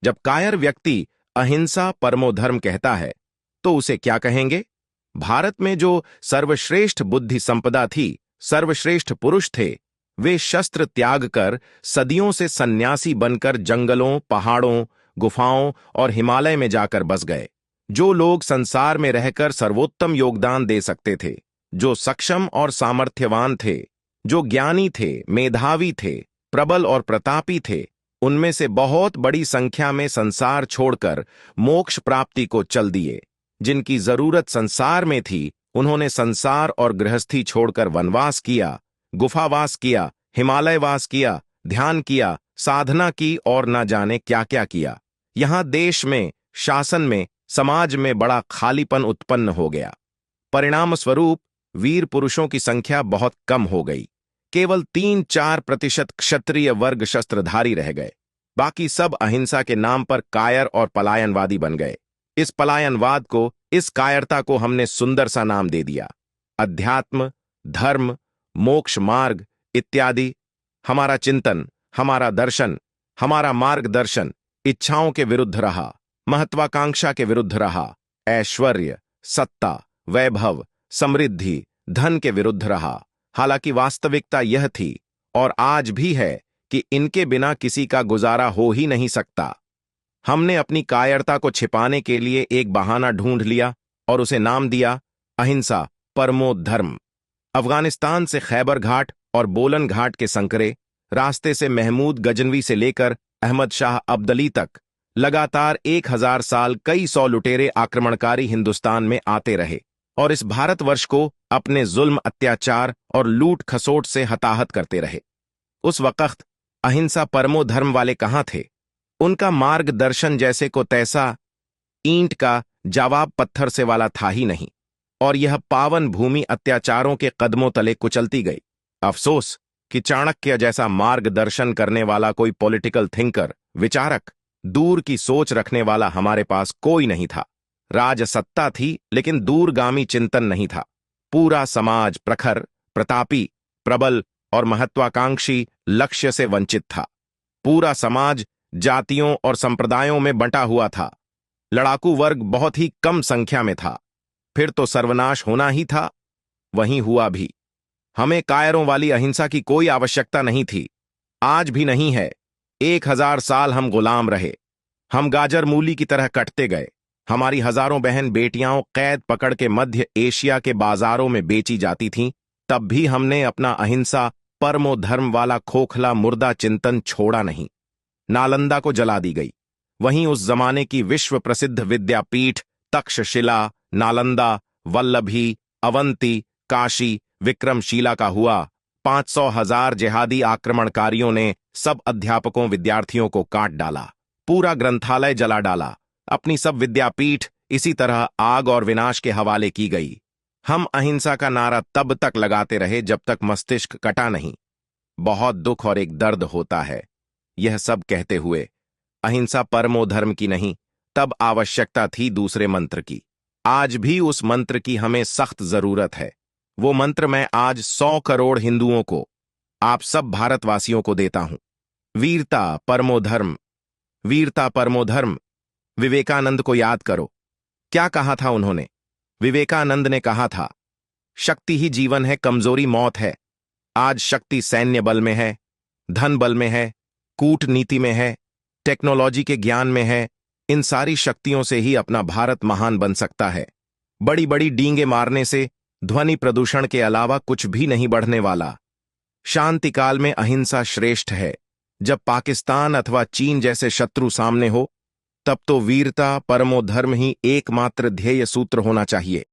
जब कायर व्यक्ति अहिंसा परमो धर्म कहता है तो उसे क्या कहेंगे? भारत में जो सर्वश्रेष्ठ बुद्धि संपदा थी, सर्वश्रेष्ठ पुरुष थे, वे शस्त्र त्याग कर सदियों से सन्यासी बनकर जंगलों, पहाड़ों, गुफाओं और हिमालय में जाकर बस गए। जो लोग संसार में रहकर सर्वोत्तम योगदान दे सकते थे, जो सक्षम और सामर्थ्यवान थे, जो ज्ञानी थे, मेधावी थे, प्रबल और प्रतापी थे, उनमें से बहुत बड़ी संख्या में संसार छोड़कर मोक्ष प्राप्ति को चल दिए। जिनकी जरूरत संसार में थी, उन्होंने संसार और गृहस्थी छोड़कर वनवास किया, गुफावास किया, हिमालयवास किया, ध्यान किया, साधना की और न जाने क्या क्या किया। यहां देश में, शासन में, समाज में बड़ा खालीपन उत्पन्न हो गया। परिणाम स्वरूप वीर पुरुषों की संख्या बहुत कम हो गई। केवल 3-4% क्षत्रिय वर्ग शस्त्रधारी रह गए। बाकी सब अहिंसा के नाम पर कायर और पलायनवादी बन गए। इस पलायनवाद को, इस कायरता को हमने सुंदर सा नाम दे दिया, अध्यात्म, धर्म, मोक्ष मार्ग इत्यादि। हमारा चिंतन, हमारा दर्शन, हमारा मार्गदर्शन इच्छाओं के विरुद्ध रहा, महत्वाकांक्षा के विरुद्ध रहा, ऐश्वर्य, सत्ता, वैभव, समृद्धि, धन के विरुद्ध रहा। हालांकि वास्तविकता यह थी और आज भी है कि इनके बिना किसी का गुजारा हो ही नहीं सकता। हमने अपनी कायरता को छिपाने के लिए एक बहाना ढूंढ लिया और उसे नाम दिया अहिंसा परमो धर्म। अफगानिस्तान से खैबर घाट और बोलन घाट के संकरे रास्ते से महमूद गजनवी से लेकर अहमद शाह अब्दली तक लगातार 1000 साल कई सौ लुटेरे आक्रमणकारी हिंदुस्तान में आते रहे और इस भारतवर्ष को अपने जुल्म, अत्याचार और लूट खसोट से हताहत करते रहे। उस वक्त अहिंसा परमो धर्म वाले कहां थे? उनका मार्गदर्शन जैसे को तैसा ईंट का जवाब पत्थर से वाला था ही नहीं और यह पावन भूमि अत्याचारों के कदमों तले कुचलती गई। अफसोस कि चाणक्य जैसा मार्गदर्शन करने वाला कोई पॉलिटिकल थिंकर, विचारक, दूर की सोच रखने वाला हमारे पास कोई नहीं था। राजसत्ता थी लेकिन दूरगामी चिंतन नहीं था। पूरा समाज प्रखर, प्रतापी, प्रबल और महत्वाकांक्षी लक्ष्य से वंचित था। पूरा समाज जातियों और संप्रदायों में बंटा हुआ था। लड़ाकू वर्ग बहुत ही कम संख्या में था। फिर तो सर्वनाश होना ही था। वहीं हुआ भी। हमें कायरों वाली अहिंसा की कोई आवश्यकता नहीं थी, आज भी नहीं है। 1000 साल हम गुलाम रहे। हम गाजर मूली की तरह कटते गए। हमारी हजारों बहन बेटियां कैद पकड़ के मध्य एशिया के बाजारों में बेची जाती थीं। तब भी हमने अपना अहिंसा परमो धर्म वाला खोखला मुर्दा चिंतन छोड़ा नहीं। नालंदा को जला दी गई। वहीं उस जमाने की विश्व प्रसिद्ध विद्यापीठ तक्षशिला, नालंदा, वल्लभी, अवंती, काशी, विक्रमशिला का हुआ। 500,000 जिहादी आक्रमणकारियों ने सब अध्यापकों, विद्यार्थियों को काट डाला। पूरा ग्रंथालय जला डाला। अपनी सब विद्यापीठ इसी तरह आग और विनाश के हवाले की गई। हम अहिंसा का नारा तब तक लगाते रहे जब तक मस्तिष्क कटा नहीं। बहुत दुख और एक दर्द होता है यह सब कहते हुए। अहिंसा परमो धर्म की नहीं, तब आवश्यकता थी दूसरे मंत्र की। आज भी उस मंत्र की हमें सख्त जरूरत है। वो मंत्र मैं आज 100 करोड़ हिंदुओं को, आप सब भारतवासियों को देता हूं। वीरता परमो धर्म, वीरता परमो धर्म। विवेकानंद को याद करो। क्या कहा था उन्होंने? विवेकानंद ने कहा था, शक्ति ही जीवन है, कमजोरी मौत है। आज शक्ति सैन्य बल में है, धन बल में है, कूटनीति में है, टेक्नोलॉजी के ज्ञान में है। इन सारी शक्तियों से ही अपना भारत महान बन सकता है। बड़ी बड़ी डींगे मारने से ध्वनि प्रदूषण के अलावा कुछ भी नहीं बढ़ने वाला। शांति काल में अहिंसा श्रेष्ठ है। जब पाकिस्तान अथवा चीन जैसे शत्रु सामने हो, तब तो वीरता परमो धर्म ही एकमात्र ध्येय सूत्र होना चाहिए।